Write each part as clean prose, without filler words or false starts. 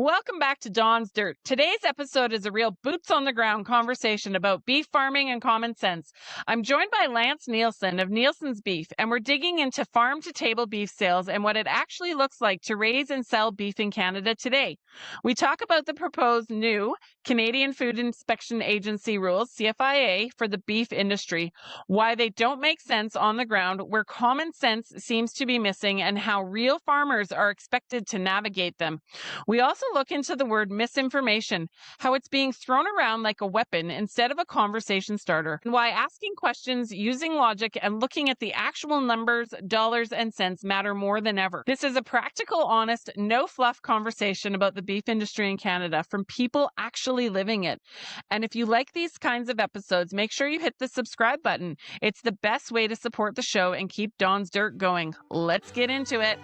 Welcome back to Dawn's Dirt. Today's episode is a real boots on the ground conversation about beef farming and common sense. I'm joined by Lance Nielsen of Nielsen's Beef, and we're digging into farm to table beef sales and what it actually looks like to raise and sell beef in Canada today. We talk about the proposed new Canadian Food Inspection Agency rules, CFIA, for the beef industry, why they don't make sense on the ground, where common sense seems to be missing, and how real farmers are expected to navigate them. We also look into the word misinformation, how it's being thrown around like a weapon instead of a conversation starter, and why asking questions using logic and looking at the actual numbers, dollars, and cents matter more than ever. This is a practical, honest, no fluff conversation about the beef industry in Canada from people actually living it. And if you like these kinds of episodes, make sure you hit the subscribe button. It's the best way to support the show and keep Dawn's Dirt going. Let's get into it.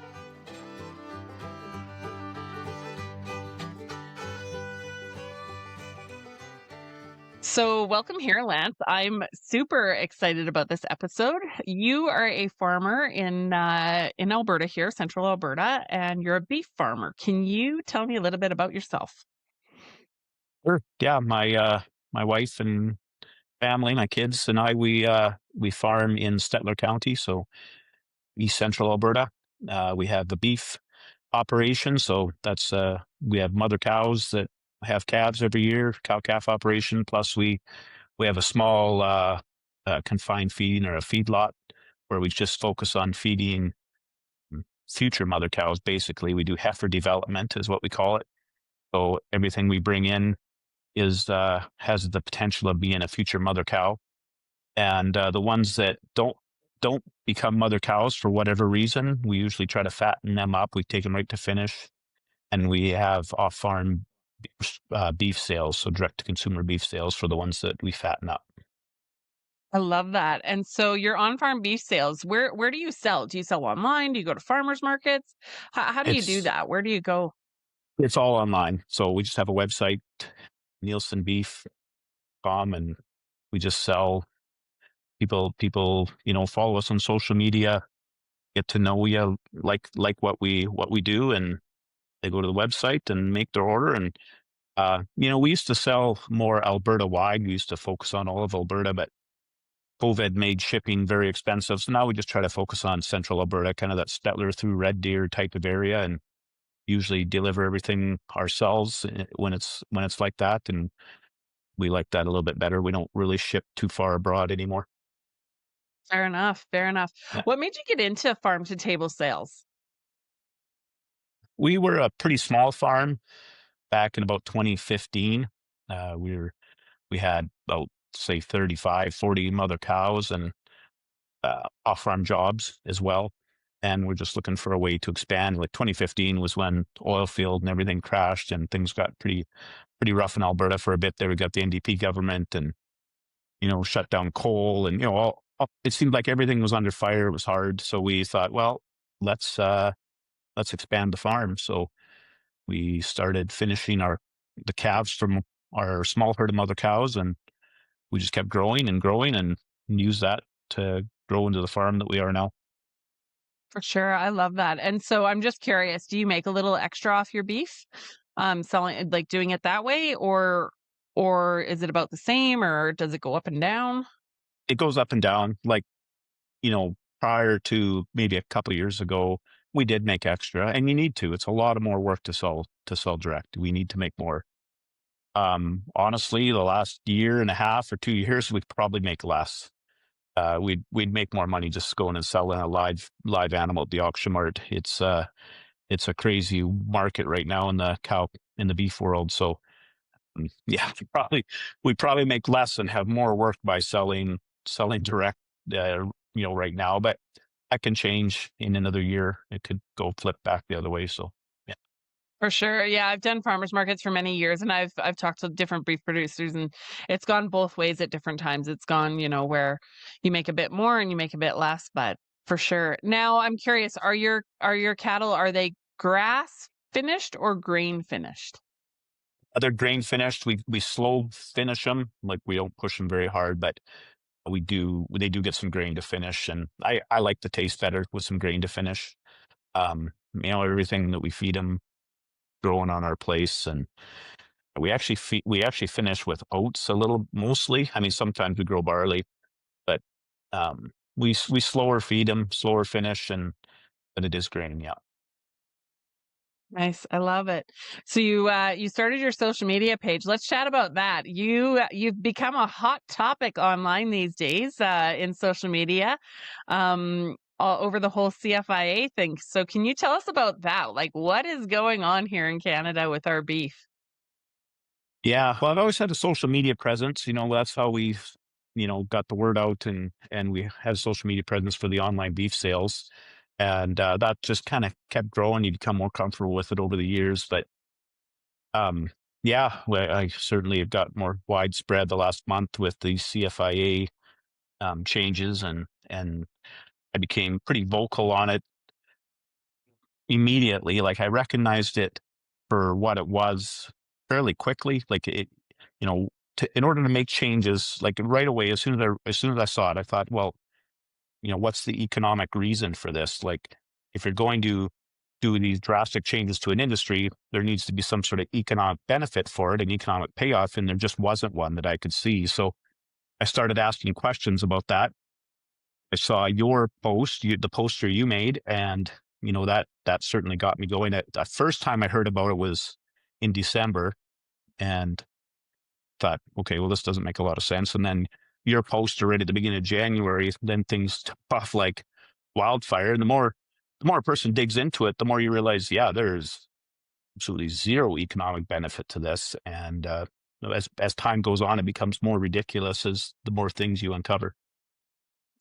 So, welcome here, Lance. I'm super excited about this episode. You are a farmer in Alberta here, central Alberta, and you're a beef farmer. Can you tell me a little bit about yourself? Sure. Yeah, my wife and family, my kids and I, we farm in Stettler County, so east central Alberta. We have the beef operation, so that's we have mother cows that have calves every year, cow calf operation. Plus we have a small confined feeding or a feedlot where we just focus on feeding future mother cows. Basically, we do heifer development, is what we call it. So everything we bring in is has the potential of being a future mother cow, and the ones that don't become mother cows for whatever reason, we usually try to fatten them up. We take them right to finish, and we have off farm beef sales, so direct to consumer beef sales for the ones that we fatten up. I love that. And so, your on-farm beef sales, where do you sell? Do you sell online? Do you go to farmers markets? How do you do It's that? Where do you go? it's all online, so we just have a website, nielsenbeef.com, and we just sell. People follow us on social media, get to know you, like what we do, and they go to the website and make their order. And we used to sell more Alberta wide. We used to focus on all of Alberta, but COVID made shipping very expensive. So now we just try to focus on central Alberta, kind of that Stettler through Red Deer type of area, and usually deliver everything ourselves when it's like that. And we like that a little bit better. We don't really ship too far abroad anymore. Fair enough. Fair enough. Yeah. What made you get into farm to table sales? We were a pretty small farm back in about 2015. We had about, say, 35, 40 mother cows and off-farm jobs as well. And we're just looking for a way to expand. Like 2015 was when oil field and everything crashed and things got pretty rough in Alberta for a bit there. We got the NDP government and, shut down coal and, it seemed like everything was under fire. It was hard. So we thought, well, let's expand the farm. So we started finishing the calves from our small herd of mother cows, and we just kept growing and growing and used that to grow into the farm that we are now. For sure. I love that. And so, I'm just curious, do you make a little extra off your beef? Selling, like, doing it that way, or is it about the same, or does it go up and down? It goes up and down. Like, prior to maybe a couple of years ago, we did make extra, and you need to. It's a lot of more work to sell direct. We need to make more. Honestly, the last year and a half or 2 years, we probably make less. We'd make more money just going and selling a live animal at the auction mart. It's a crazy market right now in the beef world. So yeah, we probably make less and have more work by selling direct. Right now, but that can change in another year. It could go flip back the other way. So yeah. For sure. Yeah, I've done farmers markets for many years, and I've talked to different beef producers, and it's gone both ways at different times. It's gone, where you make a bit more and you make a bit less, but for sure. Now, I'm curious, are your cattle, are they grass finished or grain finished? Other grain finished, we slow finish them. Like, we don't push them very hard, but they do get some grain to finish, and I like the taste better with some grain to finish. Everything that we feed them, growing on our place, and we actually finish with oats a little mostly. I mean, sometimes we grow barley, but we slower feed them, slower finish, but it is grain. Yeah. Nice. I love it. So you started your social media page. Let's chat about that. You've become a hot topic online these days in social media, all over the whole CFIA thing. So can you tell us about that? Like, what is going on here in Canada with our beef? Yeah, well, I've always had a social media presence. That's how we, got the word out, and we had a social media presence for the online beef sales, and that just kind of kept growing. You become more comfortable with it over the years, but um, yeah, well, I certainly have got more widespread the last month with the CFIA changes, and I became pretty vocal on it immediately. Like, I recognized it for what it was fairly quickly. Like, you know, in order to make changes, like right away, as soon as I saw it, I thought, well, what's the economic reason for this? Like, if you're going to do these drastic changes to an industry, there needs to be some sort of economic benefit for it, an economic payoff, and there just wasn't one that I could see. So I started asking questions about that. I saw your post, the poster you made, and that certainly got me going. The first time I heard about it was in December, and thought, okay, well, this doesn't make a lot of sense. And then your poster right at the beginning of January, then things took off like wildfire. And the more a person digs into it, the more you realize, yeah, there's absolutely zero economic benefit to this. And as time goes on, it becomes more ridiculous as the more things you uncover.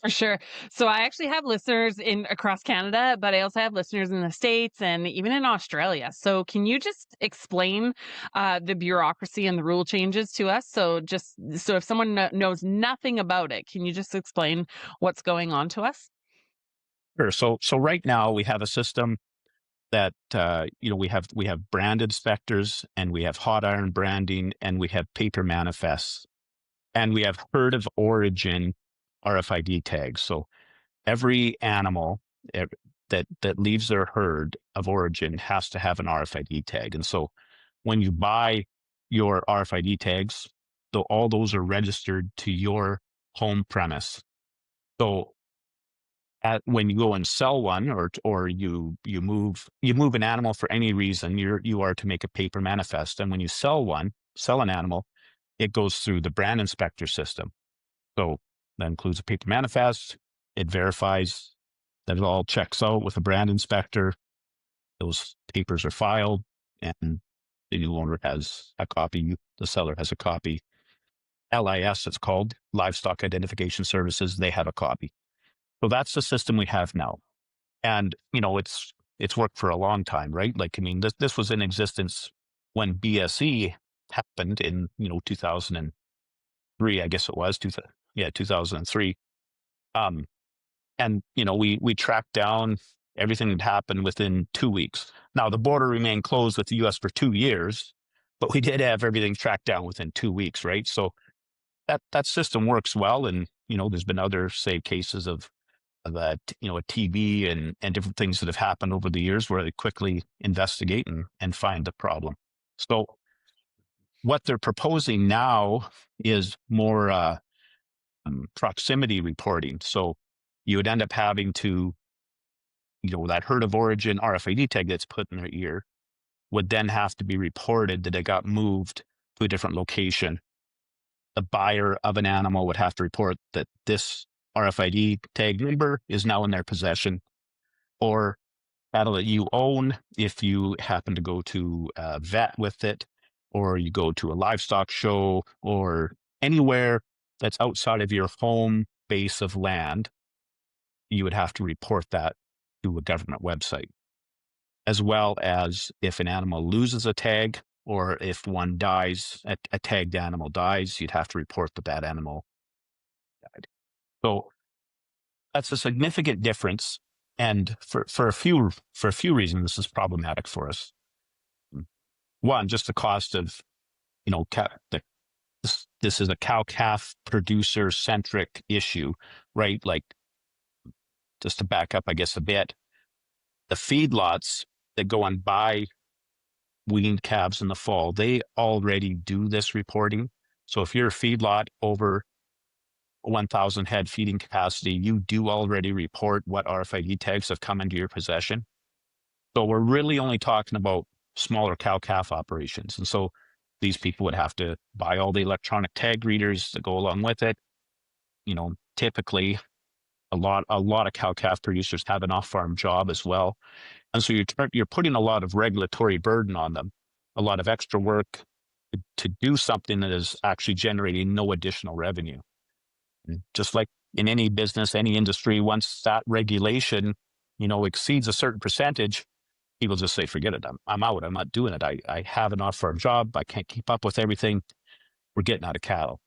For sure. So I actually have listeners in across Canada, but I also have listeners in the States and even in Australia. So can you just explain the bureaucracy and the rule changes to us? So just so if someone knows nothing about it, can you just explain what's going on to us? Sure. So right now we have a system that we have brand inspectors, and we have hot iron branding, and we have paper manifests, and we have herd of origin RFID tags. So every animal that leaves their herd of origin has to have an RFID tag. And so when you buy your RFID tags, all those are registered to your home premise. So when you go and sell one, or you move an animal for any reason, you are to make a paper manifest. And when you sell an animal, it goes through the brand inspector system. So that includes a paper manifest. It verifies that it all checks out with a brand inspector. Those papers are filed, and the new owner has a copy. The seller has a copy. LIS, it's called Livestock Identification Services. They have a copy. So that's the system we have now, and it's worked for a long time, right? Like, I mean, this was in existence when BSE happened in 2003, I guess it was 2003. Um, and we tracked down everything that happened within 2 weeks. Now the border remained closed with the U.S. for 2 years, but we did have everything tracked down within 2 weeks, right? So that system works well, and there's been other, say, cases of that, a TB and different things that have happened over the years where they quickly investigate and find the problem. So what they're proposing now is more proximity reporting. So you would end up having to, that herd of origin RFID tag that's put in their ear would then have to be reported that it got moved to a different location. The buyer of an animal would have to report that this RFID tag number is now in their possession, or cattle that you own, if you happen to go to a vet with it, or you go to a livestock show, or anywhere that's outside of your home base of land, you would have to report that to a government website. As well as if an animal loses a tag, or if one dies, a tagged animal dies, you'd have to report that animal died. So that's a significant difference. And for a few reasons, this is problematic for us. One, just the cost of, this is a cow-calf producer-centric issue, right? Like, just to back up, I guess, a bit, the feedlots that go and buy weaned calves in the fall, they already do this reporting. So if you're a feedlot over 1,000 head feeding capacity, you do already report what RFID tags have come into your possession. So we're really only talking about smaller cow-calf operations. And so these people would have to buy all the electronic tag readers that go along with it. Typically a lot of cow-calf producers have an off-farm job as well. And so you're putting a lot of regulatory burden on them, a lot of extra work to do something that is actually generating no additional revenue. Just like in any business, any industry, once that regulation, exceeds a certain percentage, people just say, forget it. I'm out. I'm not doing it. I have an off-farm job. I can't keep up with everything. We're getting out of cattle.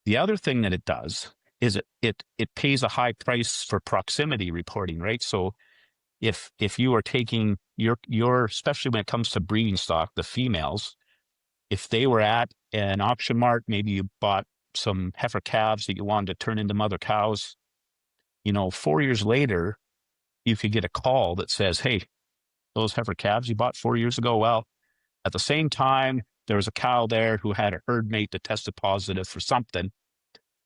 The other thing that it does is it pays a high price for proximity reporting, right? So if you are taking your especially when it comes to breeding stock, the females, if they were at an auction mart, maybe you bought some heifer calves that you wanted to turn into mother cows, 4 years later, you could get a call that says, hey, those heifer calves you bought 4 years ago, well, at the same time, there was a cow there who had a herd mate that tested positive for something.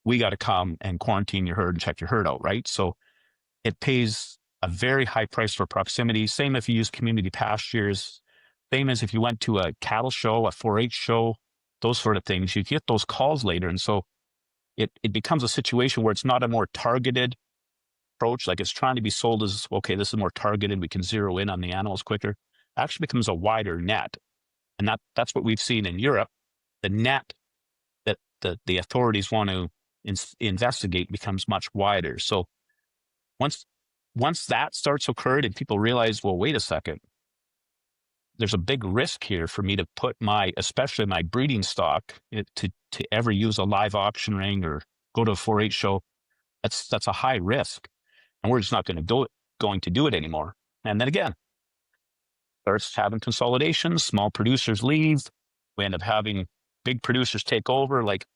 We got to come and quarantine your herd and check your herd out, right? So it pays a very high price for proximity. Same if you use community pastures. Same as if you went to a cattle show, a 4-H show, those sort of things. You get those calls later. And so it becomes a situation where it's not a more targeted approach. Like it's trying to be sold as, okay, this is more targeted. We can zero in on the animals quicker. It actually becomes a wider net. And that's what we've seen in Europe. The net that the authorities want to investigate becomes much wider. So once that starts occurring and people realize, well, wait a second, there's a big risk here for me to put especially my breeding stock to ever use a live auction ring or go to a 4-H show. That's a high risk, and we're just not going to do it anymore. And then again, starts having consolidation. Small producers leave. We end up having big producers take over. Like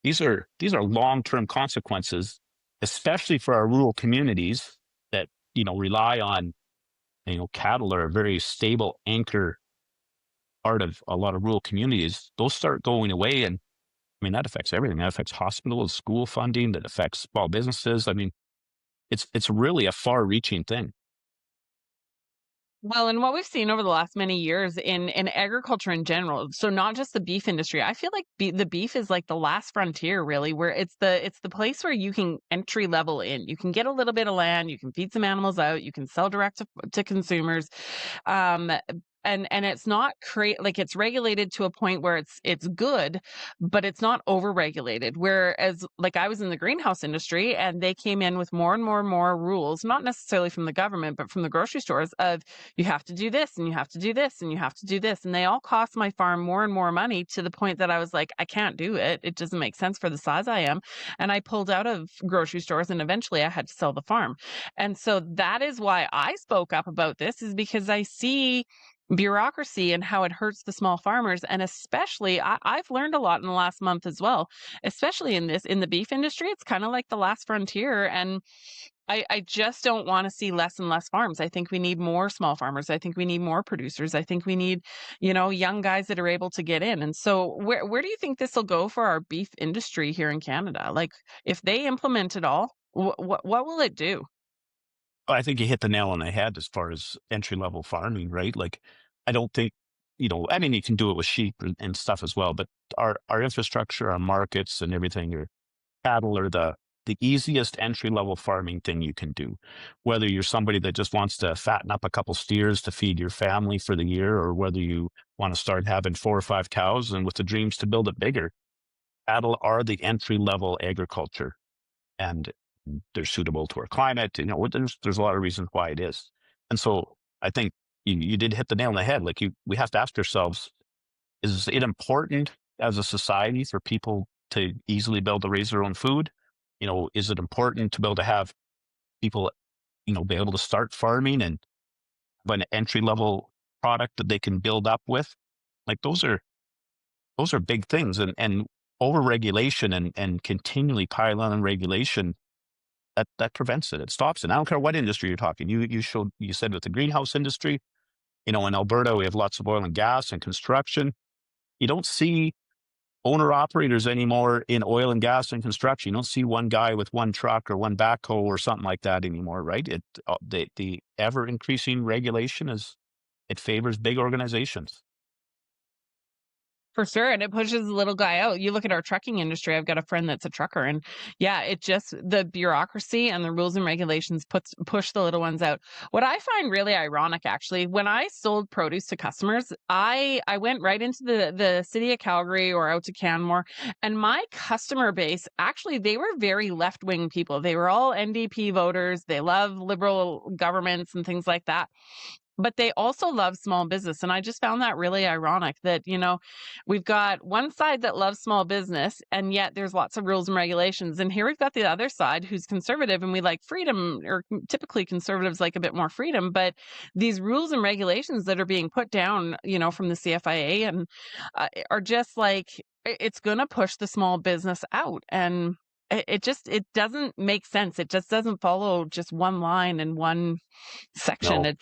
these are long-term consequences, especially for our rural communities that rely on. Cattle are a very stable anchor part of a lot of rural communities. Those start going away, and I mean that affects everything. That affects hospitals, school funding. That affects small businesses. I mean, it's really a far-reaching thing. Well, and what we've seen over the last many years in agriculture in general, so not just the beef industry, I feel like the beef is like the last frontier, really, where it's the place where you can entry level in. You can get a little bit of land, you can feed some animals out, you can sell direct to consumers. Um, and it's not like it's regulated to a point where it's good, but it's not over regulated. Whereas like I was in the greenhouse industry and they came in with more and more and more rules, not necessarily from the government, but from the grocery stores of you have to do this and you have to do this and you have to do this. And they all cost my farm more and more money to the point that I was like, I can't do it. It doesn't make sense for the size I am. And I pulled out of grocery stores and eventually I had to sell the farm. And so that is why I spoke up about this, is because I see bureaucracy and how it hurts the small farmers. And especially I've learned a lot in the last month as well, especially in the beef industry. It's kind of like the last frontier. And I just don't want to see less and less farms. I think we need more small farmers. I think we need more producers. I think we need, young guys that are able to get in. And so where do you think this will go for our beef industry here in Canada? Like if they implement it all, what will it do? I think you hit the nail on the head as far as entry-level farming, right? Like, I don't think, I mean, you can do it with sheep and stuff as well, but our infrastructure, our markets and everything, your cattle are the easiest entry-level farming thing you can do. Whether you're somebody that just wants to fatten up a couple steers to feed your family for the year, or whether you want to start having 4 or 5 cows and with the dreams to build it bigger, cattle are the entry-level agriculture. And they're suitable to our climate. There's a lot of reasons why it is. And so I think you did hit the nail on the head. Like we have to ask ourselves, is it important as a society for people to easily be able to raise their own food? Is it important to be able to have people, be able to start farming and have an entry level product that they can build up with? Like those are big things, and over regulation and continually pile on regulation that prevents it. It stops it. I don't care what industry you're talking. You said with the greenhouse industry, In Alberta, we have lots of oil and gas and construction. You don't see owner operators anymore in oil and gas and construction. You don't see one guy with one truck or one backhoe or something like that anymore, right? The ever increasing regulation it favors big organizations. For sure, and it pushes the little guy out. You look at our trucking industry, I've got a friend that's a trucker, and yeah, it just the bureaucracy and the rules and regulations push the little ones out. What I find really ironic, actually, when I sold produce to customers, I went right into the city of Calgary or out to Canmore, and my customer base, actually, they were very left-wing people. They were all NDP voters. They love liberal governments and things like that. But they also love small business, and I just found that really ironic that, we've got one side that loves small business, and yet there's lots of rules and regulations. And here we've got the other side who's conservative, and we like freedom, or typically conservatives like a bit more freedom. But these rules and regulations that are being put down, from the CFIA and are just like it's going to push the small business out. And it doesn't make sense. It just doesn't follow just one line and one section. No.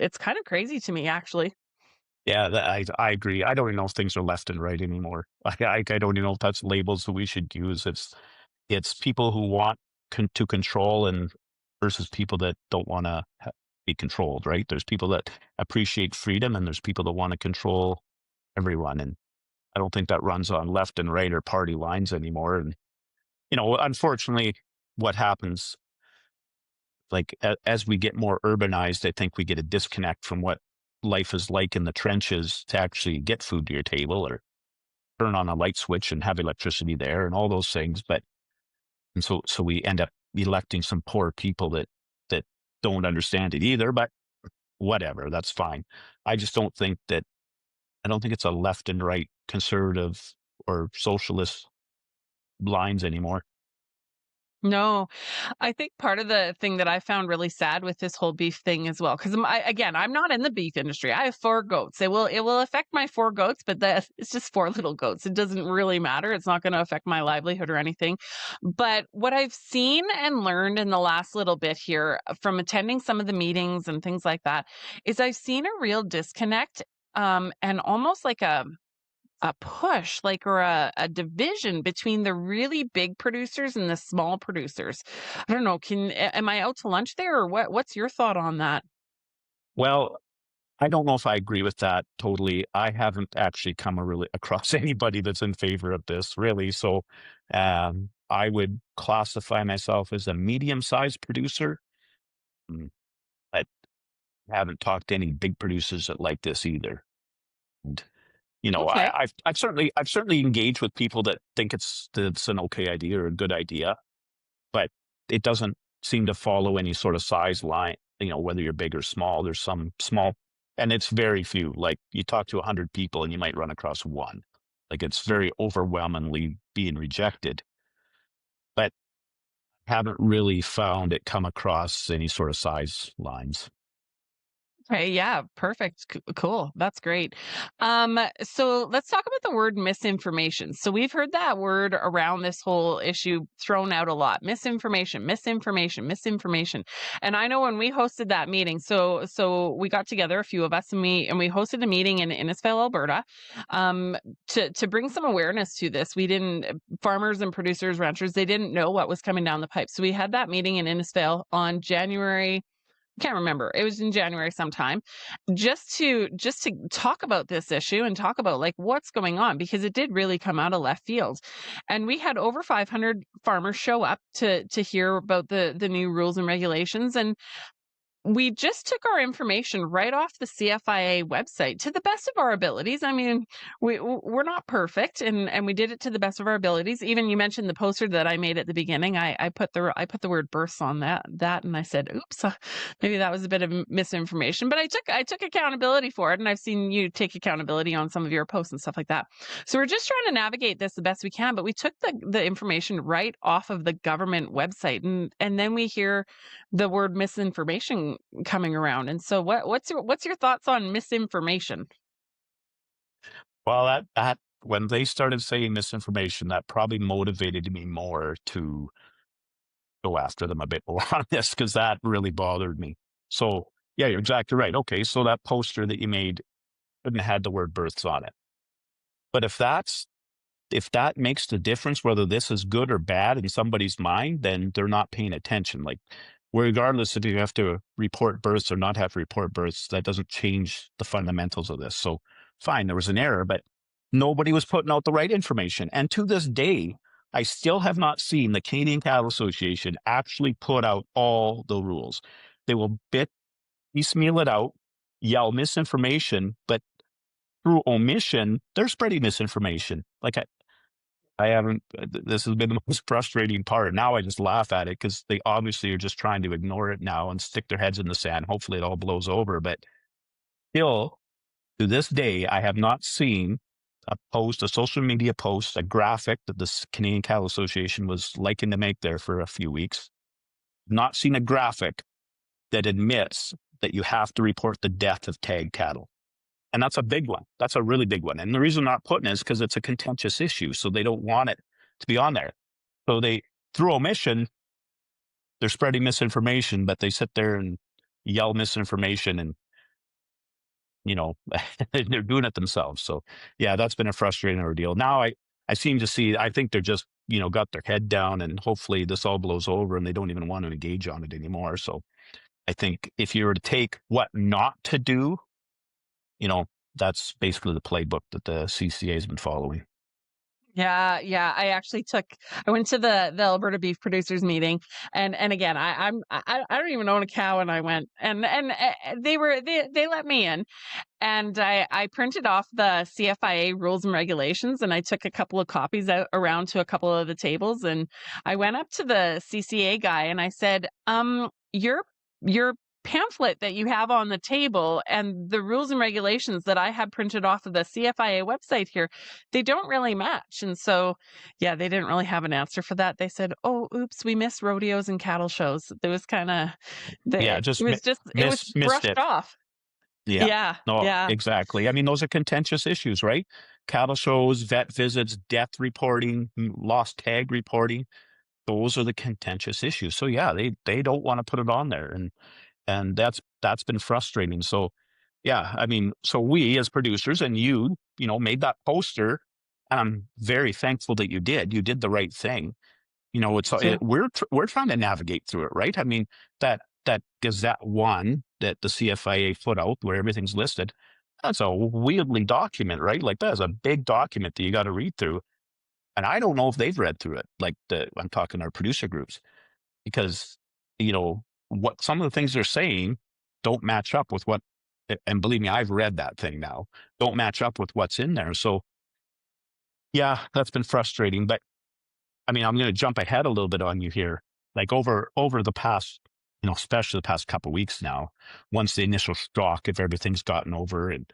It's kind of crazy to me, actually. Yeah, I agree. I don't even know if things are left and right anymore. I don't even know if that's labels that we should use. It's people who want to control and versus people that don't want to be controlled. Right? There's people that appreciate freedom, and there's people that want to control everyone. And I don't think that runs on left and right or party lines anymore. And unfortunately, what happens, like as we get more urbanized, I think we get a disconnect from what life is like in the trenches to actually get food to your table or turn on a light switch and have electricity there and all those things. And so we end up electing some poor people that don't understand it either. But whatever, that's fine. I just don't think that I don't think it's a left and right conservative or socialist lines anymore. No, I think part of the thing that I found really sad with this whole beef thing as well, because again, I'm not in the beef industry. I have 4 goats. It will affect my 4 goats, but it's just 4 little goats. It doesn't really matter. It's not going to affect my livelihood or anything. But what I've seen and learned in the last little bit here from attending some of the meetings and things like that is I've seen a real disconnect, and almost like a push, like, or a division between the really big producers and the small producers. I don't know, am I out to lunch there, or what's your thought on that? Well, I don't know if I agree with that totally. I haven't actually come really across anybody that's in favor of this, really. So I would classify myself as a medium-sized producer. Mm, I haven't talked to any big producers that like this either. And Okay. I've certainly engaged with people that think it's an okay idea or a good idea, but it doesn't seem to follow any sort of size line. Whether you're big or small, there's some small, and it's very few. Like you talk to 100 people, and you might run across one. Like it's very overwhelmingly being rejected, but haven't really found it come across any sort of size lines. Okay, yeah, perfect. Cool. That's great. So let's talk about the word misinformation. So we've heard that word around this whole issue thrown out a lot. Misinformation, misinformation, misinformation. And I know when we hosted that meeting, so we got together, a few of us, and we hosted a meeting in Innisfail, Alberta, to bring some awareness to this. We didn't Farmers and producers, ranchers, they didn't know what was coming down the pipe. So we had that meeting in Innisfail on January, can't remember. It was in January sometime, just to talk about this issue and talk about like what's going on, because it did really come out of left field. And we had over 500 farmers show up to hear about the new rules and regulations. And we just took our information right off the CFIA website to the best of our abilities. I mean, we're not perfect, and we did it to the best of our abilities. Even you mentioned the poster that I made at the beginning. I put the word births on that, and I said, "Oops, maybe that was a bit of misinformation." But I took accountability for it, and I've seen you take accountability on some of your posts and stuff like that. So we're just trying to navigate this the best we can. But we took the information right off of the government website, and then we hear the word misinformation coming around. And so what's your thoughts on misinformation? Well, that when they started saying misinformation, that probably motivated me more to go after them a bit more on this because that really bothered me. So Yeah, you're exactly right. Okay, so that poster that you made couldn't have had the word births on it. But if that makes the difference, whether this is good or bad in somebody's mind, then they're not paying attention. Like, regardless if you have to report births or not have to report births, that doesn't change the fundamentals of this. So, fine, there was an error, but nobody was putting out the right information. And to this day, I still have not seen the Canadian Cattle Association actually put out all the rules. They will piecemeal it out, yell misinformation, but through omission, they're spreading misinformation. Like I haven't, this has been the most frustrating part. Now I just laugh at it because they obviously are just trying to ignore it now and stick their heads in the sand. Hopefully it all blows over. But still, to this day, I have not seen a post, a social media post, a graphic that the Canadian Cattle Association was liking to make there for a few weeks. Not seen a graphic that admits that you have to report the death of tagged cattle. And that's a big one. That's a really big one. And the reason I'm not putting it is because it's a contentious issue. So they don't want it to be on there. So they, through omission, they're spreading misinformation, but they sit there and yell misinformation and, you know, they're doing it themselves. So yeah, that's been a frustrating ordeal. Now I seem to see, I think they're just, got their head down and hopefully this all blows over and they don't even want to engage on it anymore. So I think if you were to take what not to do, that's basically the playbook that the CCA has been following. Yeah, yeah. I went to the Alberta beef producers meeting, and again, I don't even own a cow, and I went, and they let me in, and I printed off the CFIA rules and regulations, and I took a couple of copies out around to a couple of the tables, and I went up to the CCA guy and I said, your pamphlet that you have on the table and the rules and regulations that I had printed off of the CFIA website here, they don't really match. And so, yeah, they didn't really have an answer for that. They said, "Oh, oops, we miss rodeos and cattle shows." It was kind of Yeah, it was missed brushed it. off. Yeah, Yeah, no, yeah. exactly. I mean, those are contentious issues, right? Cattle shows, vet visits, death reporting, lost tag reporting. Those are the contentious issues. So yeah, they don't want to put it on there, and that's been frustrating. So yeah, I mean, so we as producers and made that poster, and I'm very thankful that you did. You did the right thing. We're trying to navigate through it, right? I mean, that Gazette one that the CFIA put out where everything's listed, that's a weirdly document, right? Like that is a big document that you got to read through. And I don't know if they've read through it. Like I'm talking our producer groups, because what some of the things they're saying don't match up with what, and believe me, I've read that thing now, don't match up with what's in there. So yeah, that's been frustrating. But I mean, I'm going to jump ahead a little bit on you here. Like over the past, especially the past couple of weeks now, once the initial shock, if everything's gotten over and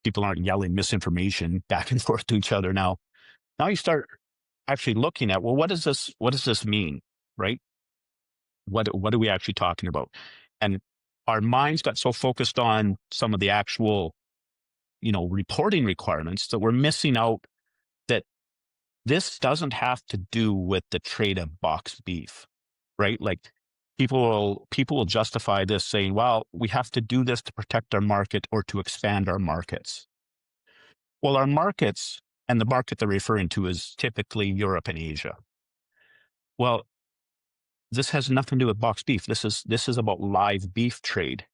people aren't yelling misinformation back and forth to each other now you start actually looking at, well, what does this mean, right? What are we actually talking about? And our minds got so focused on some of the actual, reporting requirements that we're missing out that this doesn't have to do with the trade of boxed beef, right? Like people will justify this saying, well, we have to do this to protect our market or to expand our markets. Well, our markets, and the market they're referring to is typically Europe and Asia. Well, this has nothing to do with boxed beef. This is about live beef trade.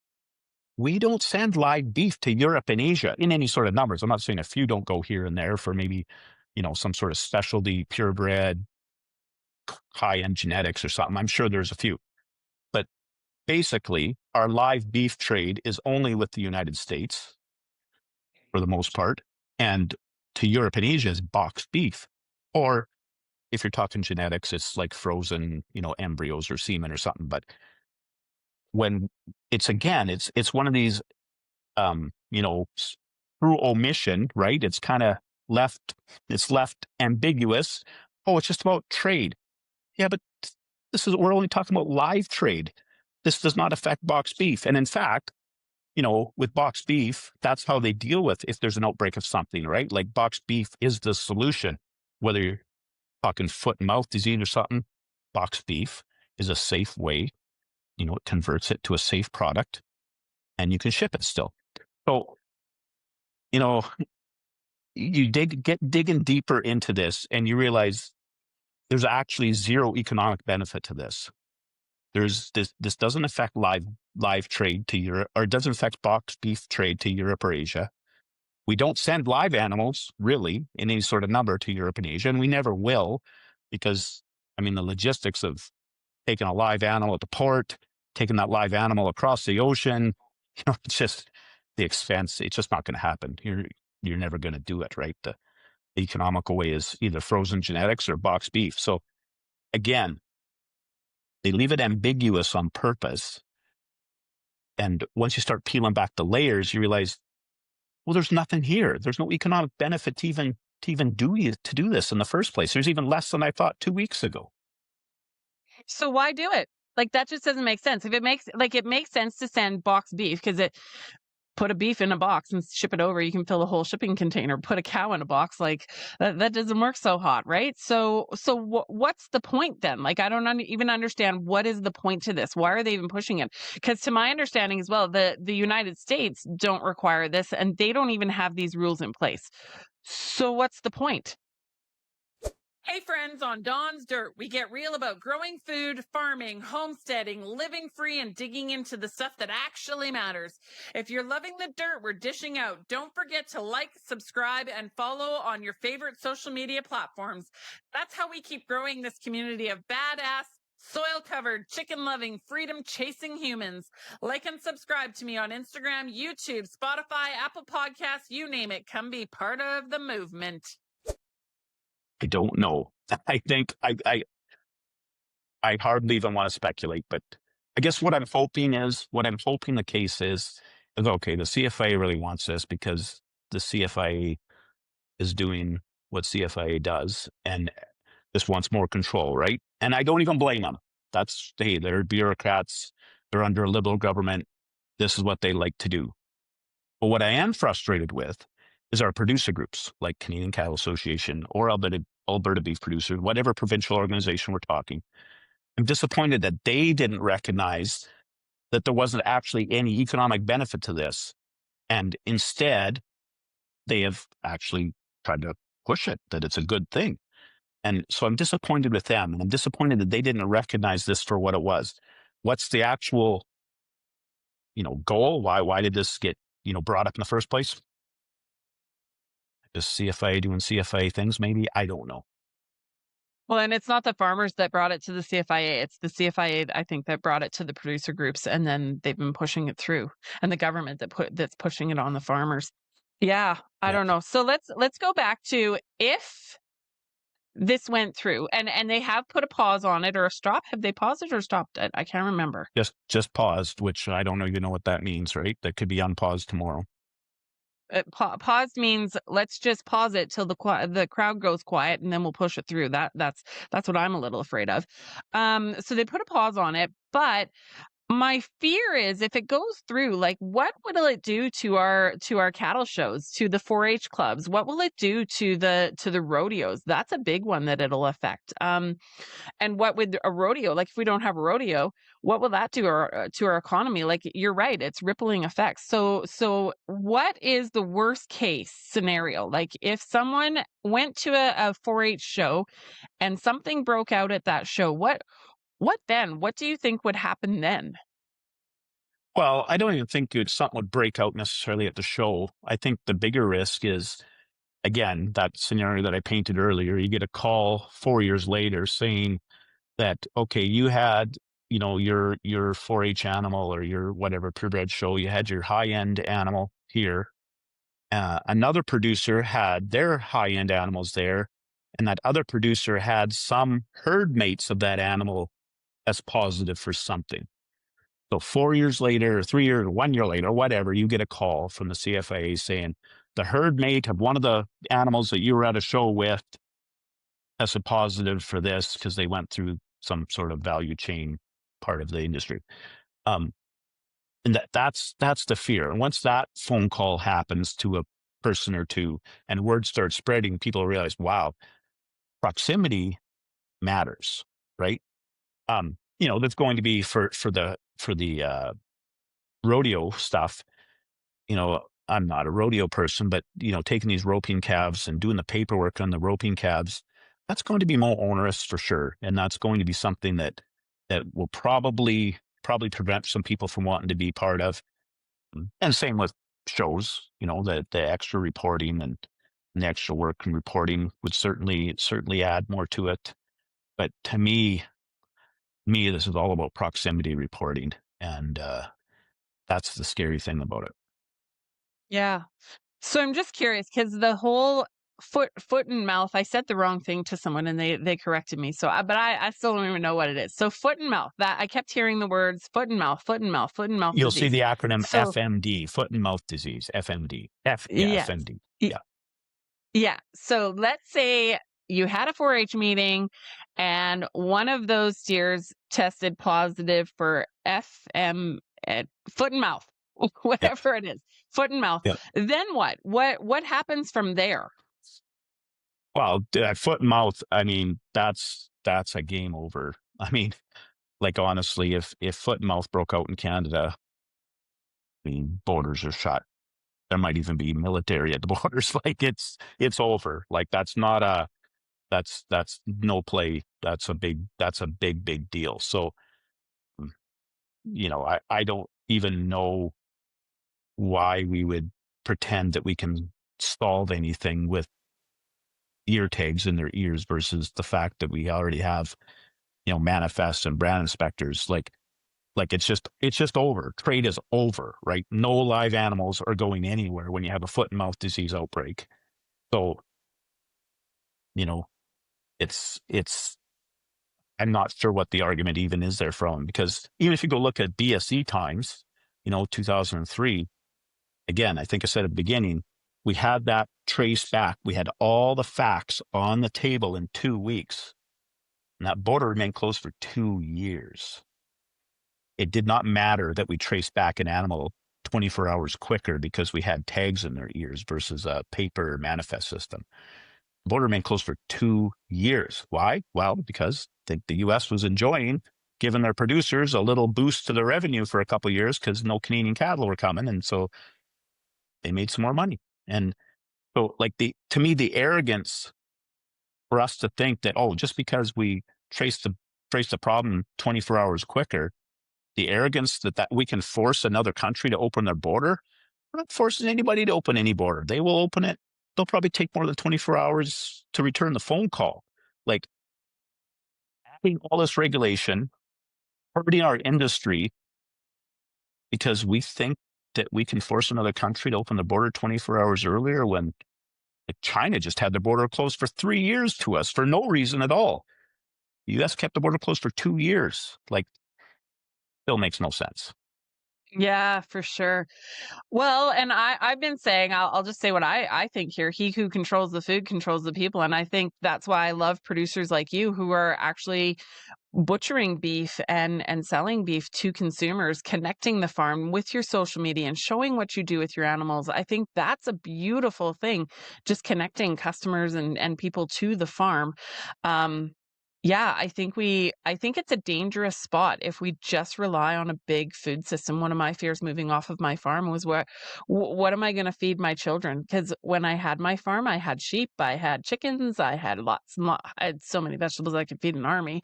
We don't send live beef to Europe and Asia in any sort of numbers. I'm not saying a few don't go here and there for maybe, some sort of specialty, purebred, high-end genetics or something. I'm sure there's a few. But basically, our live beef trade is only with the United States for the most part. And to Europe and Asia is boxed beef. Or if you're talking genetics, it's like frozen, embryos or semen or something. But when it's one of these, through omission, right? It's kind of left ambiguous. Oh, it's just about trade. Yeah, but we're only talking about live trade. This does not affect boxed beef. And in fact, with boxed beef, that's how they deal with if there's an outbreak of something, right? Like boxed beef is the solution. Whether you're talking foot and mouth disease or something, boxed beef is a safe way. It converts it to a safe product. and you can ship it still. So, you know, you get digging deeper into this and you realize there's actually zero economic benefit to this. This doesn't affect live trade to Europe, or it doesn't affect box beef trade to Europe or Asia. We don't send live animals really in any sort of number to Europe and Asia, and we never will, because I mean the logistics of taking a live animal at the port, taking that live animal across the ocean, it's just the expense. It's just not going to happen. You're never going to do it, right? The economical way is either frozen genetics or box beef. So again, they leave it ambiguous on purpose. And once you start peeling back the layers, you realize, well, there's nothing here. There's no economic benefit to even do this in the first place. There's even less than I thought 2 weeks ago. So why do it? Like, that just doesn't make sense. If it makes sense to send box beef because it put a beef in a box and ship it over. You can fill a whole shipping container. Put a cow in a box, like that doesn't work so hot, right? So what's the point then? Like, I don't even understand what is the point to this. Why are they even pushing it? Because to my understanding as well, the United States don't require this, and they don't even have these rules in place. So what's the point? Hey friends, on Dawn's Dirt, we get real about growing food, farming, homesteading, living free, and digging into the stuff that actually matters. If you're loving the dirt we're dishing out, don't forget to like, subscribe, and follow on your favorite social media platforms. That's how we keep growing this community of badass, soil-covered, chicken-loving, freedom-chasing humans. Like and subscribe to me on Instagram, YouTube, Spotify, Apple Podcasts, you name it. Come be part of the movement. I don't know. I think I hardly even want to speculate, but I guess what I'm hoping the case is okay, the CFIA really wants this because the CFIA is doing what CFIA does and just wants more control, right? And I don't even blame them. They're bureaucrats, they're under a liberal government. This is what they like to do. But what I am frustrated with is our producer groups like Canadian Cattle Association or Alberta Beef Producers, whatever provincial organization we're talking. I'm disappointed that they didn't recognize that there wasn't actually any economic benefit to this. And instead, they have actually tried to push it, that it's a good thing. And so I'm disappointed with them. And I'm disappointed that they didn't recognize this for what it was. What's the actual, goal? Why did this get, brought up in the first place? Is CFIA doing CFIA things? Maybe. I don't know. Well, and it's not the farmers that brought it to the CFIA. It's the CFIA, I think, that brought it to the producer groups, and then they've been pushing it through, and the government that's pushing it on the farmers. Yeah, I don't know. So let's go back to if this went through, and they have put a pause on it or a stop. Have they paused it or stopped it? I can't remember. Just paused, which I don't even know what that means, right? That could be unpaused tomorrow. Paused means let's just pause it till the crowd goes quiet, and then we'll push it through. That's what I'm a little afraid of. So they put a pause on it, but my fear is if it goes through, like, what will it do to our cattle shows, to the 4-H clubs? What will it do to the rodeos? That's a big one that it'll affect. And what would a rodeo, like if we don't have a rodeo, what will that do to our economy? Like, you're right, it's rippling effects. So what is the worst case scenario? Like, if someone went to a 4-H show and something broke out at that show, what then? What do you think would happen then? Well, I don't even think something would break out necessarily at the show. I think the bigger risk is, again, that scenario that I painted earlier. You get a call 4 years later saying that, okay, you had, your 4-H animal or your whatever purebred show, you had your high-end animal here. Another producer had their high-end animals there, and that other producer had some herd mates of that animal as positive for something. So 4 years later, or 3 years, or 1 year later, whatever, you get a call from the CFIA saying the herd mate of one of the animals that you were at a show with tested positive for this because they went through some sort of value chain part of the industry. And that's the fear. And once that phone call happens to a person or two and word starts spreading, people realize, wow, proximity matters, right? That's going to be for the rodeo stuff, I'm not a rodeo person, but taking these roping calves and doing the paperwork on the roping calves, that's going to be more onerous for sure, and that's going to be something that will probably prevent some people from wanting to be part of. And same with shows, the extra reporting and the extra work and reporting would certainly add more to it. But to me, this is all about proximity reporting, and that's the scary thing about it. Yeah. So I'm just curious because the whole foot and mouth, I said the wrong thing to someone and they corrected me. So, but I still don't even know what it is. So foot and mouth, that I kept hearing the words foot and mouth, foot and mouth, foot and mouth You'll see disease. the acronym So FMD, foot and mouth disease, FMD. Yeah, yes, FMD. Y- Yeah, yeah. So let's say you had a 4-H meeting and one of those steers tested positive for FM, foot and mouth, yeah, whatever it is, foot and mouth. yeah. Then what? What happens from there? Well, foot and mouth, I mean, that's a game over. I mean, like honestly, if foot and mouth broke out in Canada, I mean, borders are shut. There might even be military at the borders. Like it's over. Like that's no play. That's a big deal. So, mm, I don't even know why we would pretend that we can solve anything with ear tags in their ears versus the fact that we already have, manifests and brand inspectors. Like it's just over. Trade is over, right? No live animals are going anywhere when you have a foot and mouth disease outbreak. So, you know, it's I'm not sure what the argument even is there from, because even if you go look at BSE times, 2003, again, I think I said at the beginning, we had that traced back. We had all the facts on the table in 2 weeks, and that border remained closed for 2 years. It did not matter that we traced back an animal 24 hours quicker because we had tags in their ears versus a paper manifest system. The border remained closed for 2 years. Why? Well, because the U.S. was enjoying giving their producers a little boost to their revenue for a couple of years because no Canadian cattle were coming, and so they made some more money. And so, like to me, the arrogance for us to think that, oh, just because we trace the problem 24 hours quicker, the arrogance that we can force another country to open their border. We're not forcing anybody to open any border. They will open it. They'll probably take more than 24 hours to return the phone call. Like, having all this regulation, hurting our industry because we think that we can force another country to open the border 24 hours earlier, when like China just had their border closed for 3 years to us for no reason at all. The U.S. kept the border closed for 2 years. Like, still makes no sense. Yeah, for sure. Well, and I've been saying, I'll just say what I think here. He who controls the food controls the people. And I think that's why I love producers like you who are actually butchering beef and selling beef to consumers, connecting the farm with your social media and showing what you do with your animals. I think that's a beautiful thing, just connecting customers and people to the farm. Um, yeah, I think it's a dangerous spot if we just rely on a big food system. One of my fears moving off of my farm was what am I going to feed my children? Because when I had my farm, I had sheep, I had chickens, I had I had so many vegetables I could feed an army.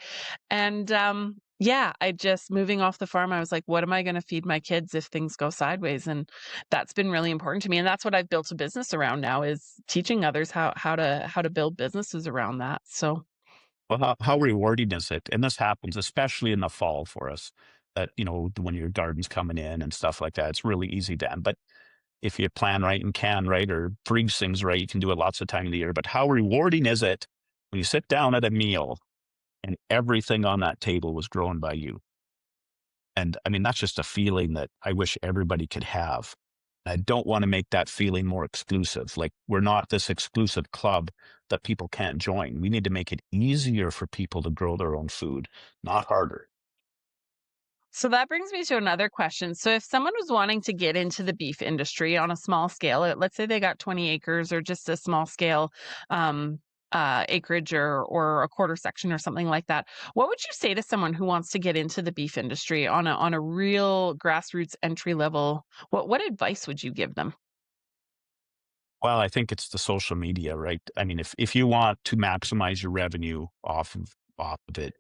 And yeah, I just moving off the farm, I was like, what am I going to feed my kids if things go sideways? And that's been really important to me. And that's what I've built a business around now, is teaching others how to build businesses around that. So Well, how rewarding is it? And this happens especially in the fall for us. That when your garden's coming in and stuff like that, it's really easy to. But if you plan right and can right or freeze things right, you can do it lots of time of the year. But how rewarding is it when you sit down at a meal and everything on that table was grown by you? And I mean, that's just a feeling that I wish everybody could have. I don't want to make that feeling more exclusive. Like, we're not this exclusive club that people can't join. We need to make it easier for people to grow their own food, not harder. So that brings me to another question. So if someone was wanting to get into the beef industry on a small scale, let's say they got 20 acres or just a small scale acreage or a quarter section or something like that. What would you say to someone who wants to get into the beef industry on a real grassroots entry level? What advice would you give them? Well, I think it's the social media, right? I mean, if you want to maximize your revenue off of it,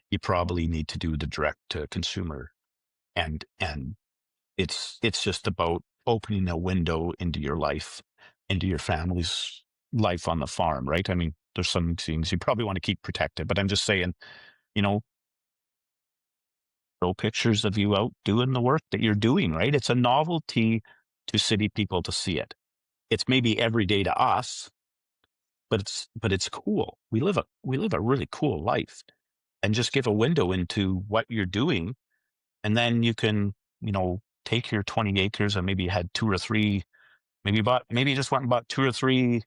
you probably need to do the direct to consumer, and it's just about opening a window into your life, into your family's life on the farm, right? I mean, there's some things you probably want to keep protected, but I'm just saying, you know, throw pictures of you out doing the work that you're doing, right? It's a novelty to city people to see it. It's maybe every day to us, but it's cool. We live a really cool life, and just give a window into what you're doing, and then you can, take your 20 acres and maybe you had two or three, maybe you just went and bought two or three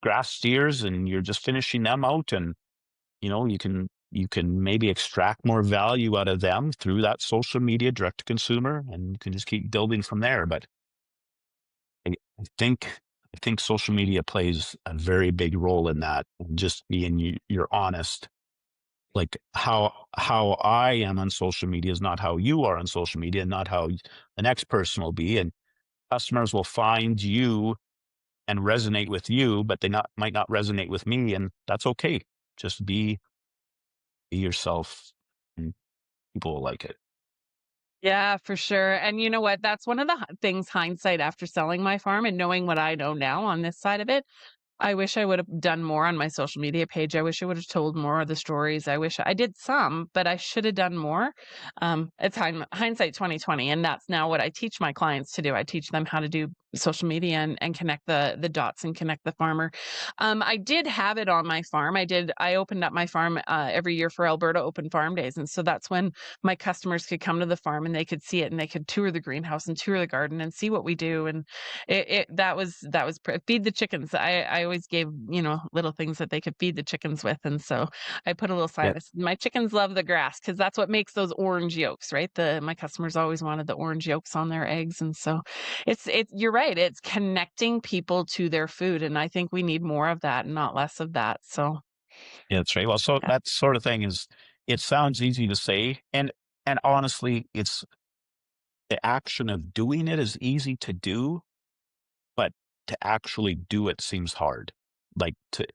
grass steers and you're just finishing them out, and you can maybe extract more value out of them through that social media direct to consumer, and you can just keep building from there. But I think I think social media plays a very big role in that. Just being you're honest, like how I am on social media is not how you are on social media, and not how the next person will be. And customers will find you and resonate with you, but they not might not resonate with me, and that's okay. Just be yourself, and people will like it. Yeah, for sure. And you know what? That's one of the things hindsight after selling my farm and knowing what I know now on this side of it. I wish I would have done more on my social media page. I wish I would have told more of the stories. I wish I did some, but I should have done more. It's hindsight 2020, and that's now what I teach my clients to do. I teach them how to do social media and connect the dots and connect the farmer. I did have it on my farm. I opened up my farm every year for Alberta Open Farm Days, and so that's when my customers could come to the farm and they could see it and they could tour the greenhouse and tour the garden and see what we do. And feed the chickens. I always gave little things that they could feed the chickens with, and so I put a little sign Yeah, that said, "My chickens love the grass," because that's what makes those orange yolks, right? The My customers always wanted the orange yolks on their eggs, and so it's you're right. It's connecting people to their food, and I think we need more of that and not less of that. So yeah, that's right. Well, so yeah. that sort of thing is, it sounds easy to say, and honestly, it's the action of doing it is easy to do, but to actually do it seems hard. Like to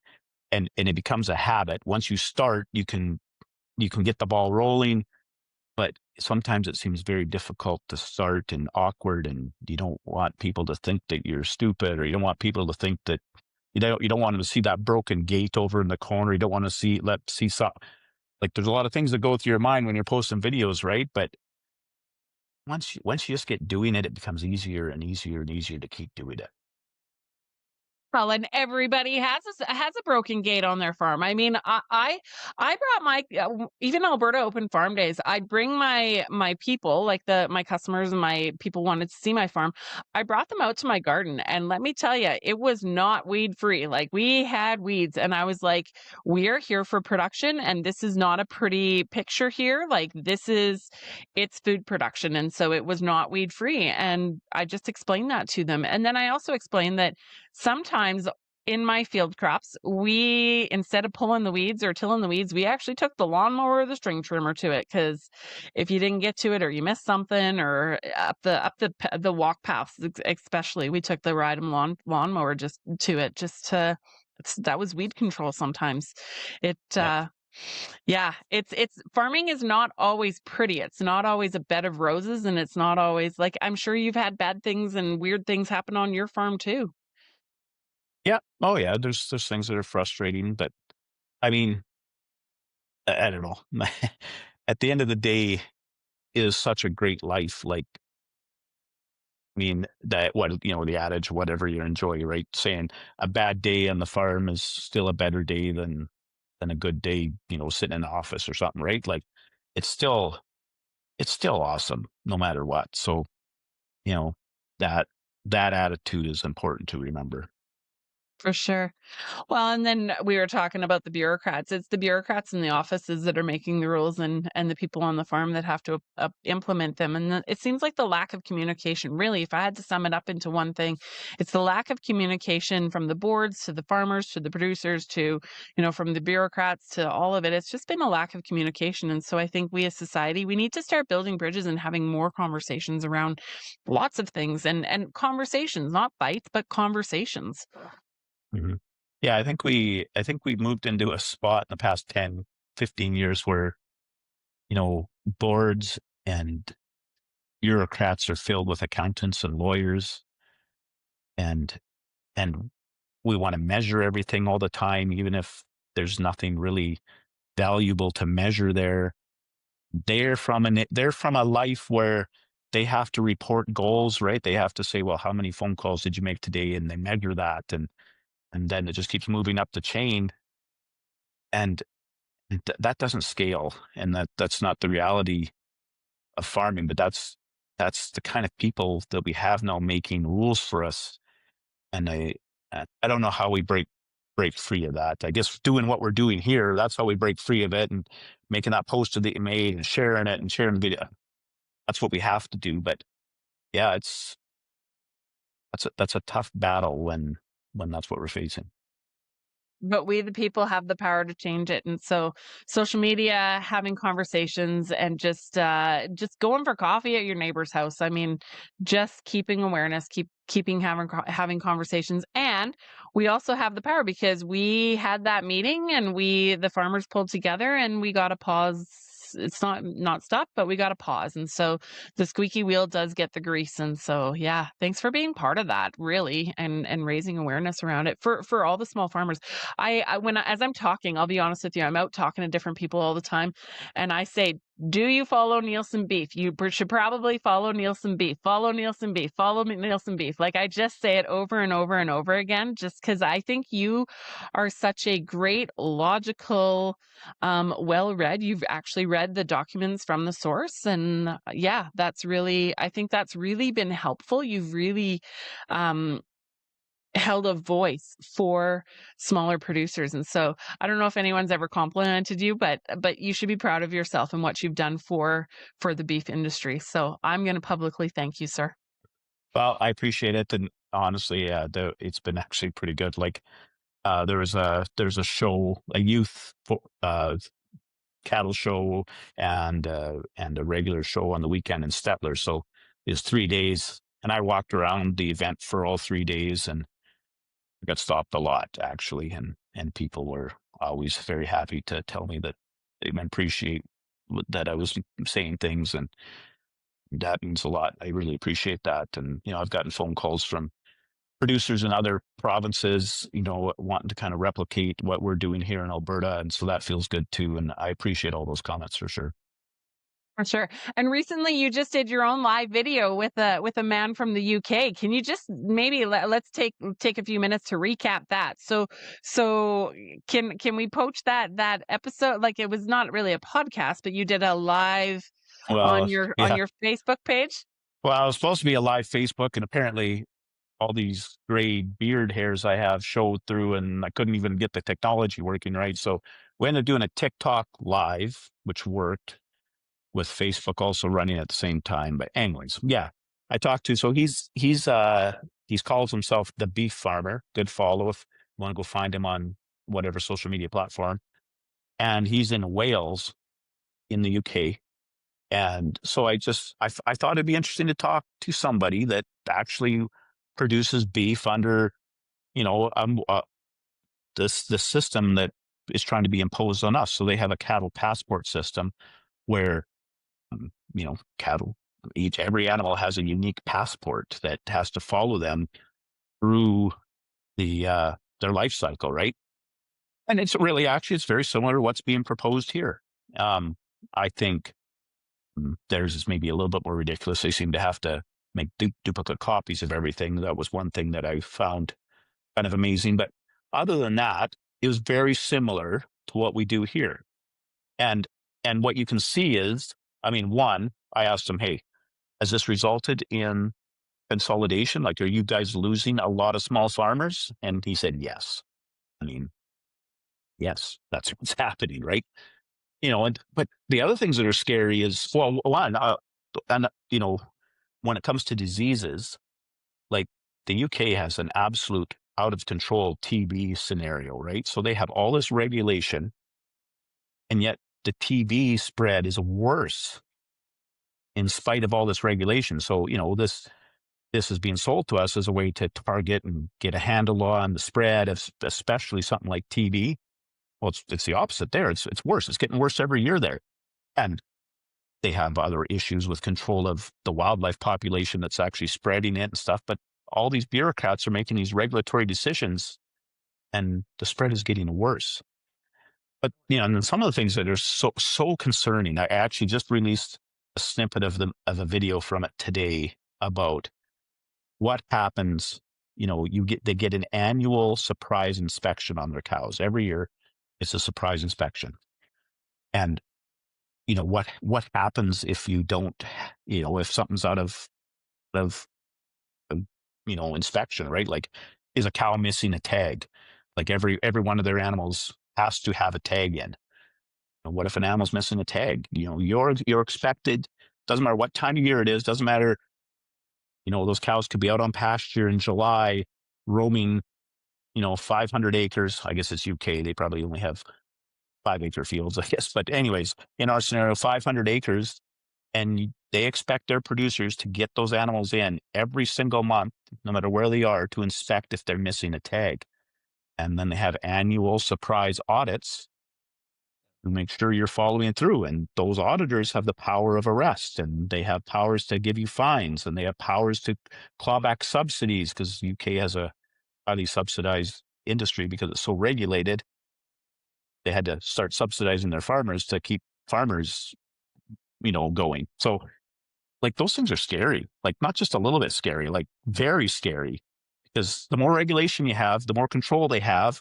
and it becomes a habit. Once you start, you can get the ball rolling, but sometimes it seems very difficult to start and awkward, and you don't want people to think that you're stupid, or you don't want people to think that you don't want them to see that broken gate over in the corner. You don't want to see some, like, there's a lot of things that go through your mind when you're posting videos, right? But once you just get doing it, it becomes easier and easier and easier to keep doing it. Well, and everybody has a broken gate on their farm. I mean, I brought my even Alberta Open Farm Days. I'd bring my people, like my customers and my people wanted to see my farm. I brought them out to my garden, and let me tell you, it was not weed free. Like, we had weeds, and I was like, "We are here for production, and this is not a pretty picture here. Like, it's food production," and so it was not weed free. And I just explained that to them, and then I also explained that sometimes in my field crops, we, instead of pulling the weeds or tilling the weeds, we actually took the lawnmower or the string trimmer to it, because if you didn't get to it or you missed something, or up the walk paths, especially, we took the ride 'em lawnmower just to it, just to that was weed control sometimes. It Yeah. Yeah, it's farming is not always pretty. It's not always a bed of roses, and it's not always like, I'm sure you've had bad things and weird things happen on your farm too. Yeah. Oh yeah. There's things that are frustrating, but I mean, I don't know. At the end of the day, it is such a great life. Like, I mean, that what the adage, whatever you enjoy, right? Saying a bad day on the farm is still a better day than a good day, sitting in the office or something, right? Like, it's still it's still awesome no matter what. So, you know, that that attitude is important to remember. For sure. Well, and then we were talking about the bureaucrats. It's the bureaucrats in the offices that are making the rules, and the people on the farm that have to implement them. And it seems like the lack of communication. Really, if I had to sum it up into one thing, it's the lack of communication from the boards to the farmers to the producers to, from the bureaucrats to all of it. It's just been a lack of communication. And so I think we as society, we need to start building bridges and having more conversations around lots of things, and conversations, not fights, but conversations. Mhm. Yeah, I think we moved into a spot in the past 10, 15 years where, boards and bureaucrats are filled with accountants and lawyers, and and we want to measure everything all the time, even if there's nothing really valuable to measure there. They're from a life where they have to report goals, right? They have to say, well, how many phone calls did you make today? And they measure that, and then it just keeps moving up the chain. And that doesn't scale, and that's not the reality of farming. But that's the kind of people that we have now making rules for us. And I don't know how we break free of that. I guess doing what we're doing here, that's how we break free of it, and making that post that you made and sharing it and sharing the video. That's what we have to do. But yeah, that's a tough battle when that's what we're facing. But we, the people, have the power to change it. And so social media, having conversations, and just going for coffee at your neighbor's house. I mean, just keeping awareness, keeping having conversations. And we also have the power because we had that meeting, and the farmers pulled together, and we got a pause. It's not stop, but we got a pause. And so the squeaky wheel does get the grease. And so, yeah, thanks for being part of that, really, and raising awareness around it for all the small farmers. As I'm talking, I'll be honest with you, I'm out talking to different people all the time, and I say, "Do you follow Nielsen beef? You should probably follow Nielsen beef. Follow Nielsen beef. Follow Nielsen beef." Like, I just say it over and over and over again, just because I think you are such a great, logical, well-read. You've actually read the documents from the source, and yeah, I think that's really been helpful. You've really um, held a voice for smaller producers. And so I don't know if anyone's ever complimented you, but you should be proud of yourself and what you've done for the beef industry. So I'm going to publicly thank you, sir. Well, I appreciate it, and honestly, it's been actually pretty good. Like, there's a show, a cattle show, and a regular show on the weekend in Stettler. So it's 3 days, and I walked around the event for all 3 days, and I got stopped a lot actually, and people were always very happy to tell me that they appreciate that I was saying things, and that means a lot. I really appreciate that. And I've gotten phone calls from producers in other provinces, wanting to kind of replicate what we're doing here in Alberta, and so that feels good too. And I appreciate all those comments for sure. For sure. And recently you just did your own live video with a man from the UK. Can you just maybe let's take a few minutes to recap that. So can we poach that episode? Like, it was not really a podcast, but you did a live on Well, yeah. your Facebook page? Well, I was supposed to be a live Facebook, and apparently all these gray beard hairs I have showed through, and I couldn't even get the technology working right. So we ended up doing a TikTok live, which worked, with Facebook also running at the same time. But anyways, yeah, I talked to, so he's calls himself the Beef Farmer. Good follow if you want to go find him on whatever social media platform. And he's in Wales in the UK. And so I thought it'd be interesting to talk to somebody that actually produces beef under, you know, this system that is trying to be imposed on us. So they have a cattle passport system where, cattle, every animal has a unique passport that has to follow them through their life cycle, right? And it's very similar to what's being proposed here. Um, I think theirs is maybe a little bit more ridiculous. They seem to have to make duplicate copies of everything. That was one thing that I found kind of amazing. But other than that, it was very similar to what we do here. And what you can see is, I mean, one, I asked them, hey, has this resulted in consolidation? Like, are you guys losing a lot of small farmers? And he said, yes. I mean, yes, that's what's happening, right? But the other things that are scary is, well, one, and when it comes to diseases, like the UK has an absolute out of control TB scenario, right? So they have all this regulation, and yet the TB spread is worse in spite of all this regulation. So, this is being sold to us as a way to target and get a handle on the spread of especially something like TB. Well, it's the opposite there. It's worse. It's getting worse every year there. And they have other issues with control of the wildlife population that's actually spreading it and stuff. But all these bureaucrats are making these regulatory decisions, and the spread is getting worse. But and then some of the things that are so concerning. I actually just released a snippet of a video from it today about what happens. They get an annual surprise inspection on their cows every year. It's a surprise inspection, and what happens if you don't, if something's out of inspection, right? Like, is a cow missing a tag? Like every one of their animals has to have a tag in. What if an animal's missing a tag? You're expected, doesn't matter what time of year it is, doesn't matter, those cows could be out on pasture in July, roaming, 500 acres. I guess it's UK. They probably only have 5-acre fields, I guess. But anyways, in our scenario, 500 acres, and they expect their producers to get those animals in every single month, no matter where they are, to inspect if they're missing a tag. And then they have annual surprise audits to make sure you're following through. And those auditors have the power of arrest, and they have powers to give you fines, and they have powers to claw back subsidies, because UK has a highly subsidized industry because it's so regulated. They had to start subsidizing their farmers to keep farmers, going. So, like, those things are scary, like not just a little bit scary, like very scary, because the more regulation you have, the more control they have.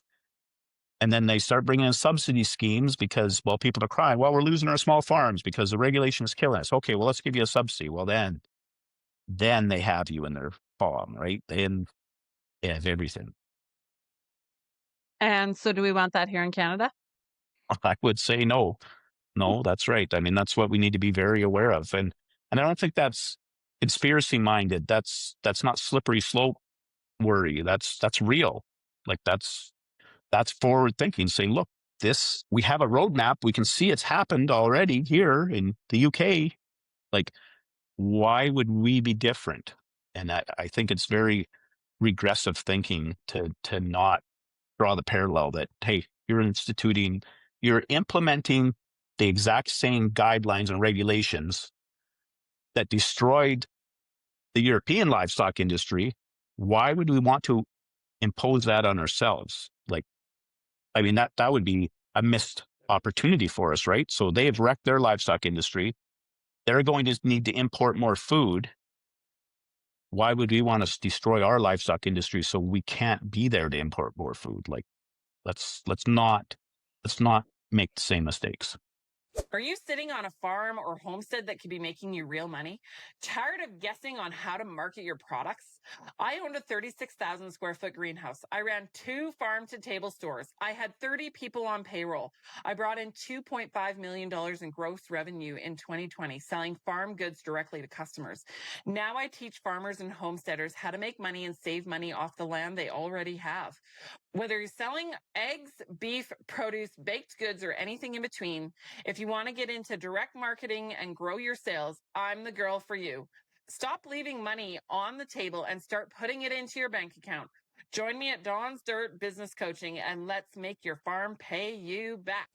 And then they start bringing in subsidy schemes because, well, people are crying, well, we're losing our small farms because the regulation is killing us. Okay, well, let's give you a subsidy. Well, then they have you in their palm, right? Then they have everything. And so do we want that here in Canada? I would say no. No, that's right. I mean, that's what we need to be very aware of. And I don't think that's conspiracy minded. That's not slippery slope worry. That's real. Like, that's forward thinking, saying, look, we have a roadmap. We can see it's happened already here in the UK. Like, why would we be different? And I think it's very regressive thinking to not draw the parallel that, hey, you're implementing the exact same guidelines and regulations that destroyed the European livestock industry. Why would we want to impose that on ourselves? Like, I mean, that would be a missed opportunity for us, right? So they have wrecked their livestock industry. They're going to need to import more food. Why would we want to destroy our livestock industry so we can't be there to import more food? Like, let's not make the same mistakes. Are you sitting on a farm or homestead that could be making you real money? Tired of guessing on how to market your products? I owned a 36,000 square foot greenhouse. I ran 2 farm to table stores. I had 30 people on payroll. I brought in $2.5 million in gross revenue in 2020, selling farm goods directly to customers. Now I teach farmers and homesteaders how to make money and save money off the land they already have. Whether you're selling eggs, beef, produce, baked goods, or anything in between, if you want to get into direct marketing and grow your sales, I'm the girl for you. Stop leaving money on the table and start putting it into your bank account. Join me at Dawn's Dirt Business Coaching, and let's make your farm pay you back.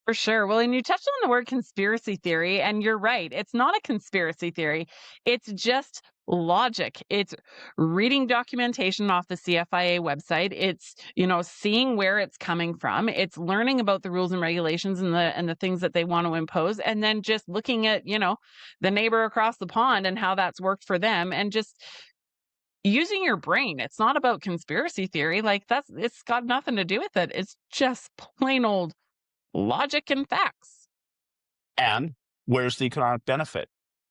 For sure. Well, and you touched on the word conspiracy theory, and you're right. It's not a conspiracy theory. It's just logic. It's reading documentation off the CFIA website. It's, seeing where it's coming from. It's learning about the rules and regulations and the things that they want to impose, and then just looking at, the neighbor across the pond and how that's worked for them, and just using your brain. It's not about conspiracy theory. Like, it's got nothing to do with it. It's just plain old logic and facts. And where's the economic benefit?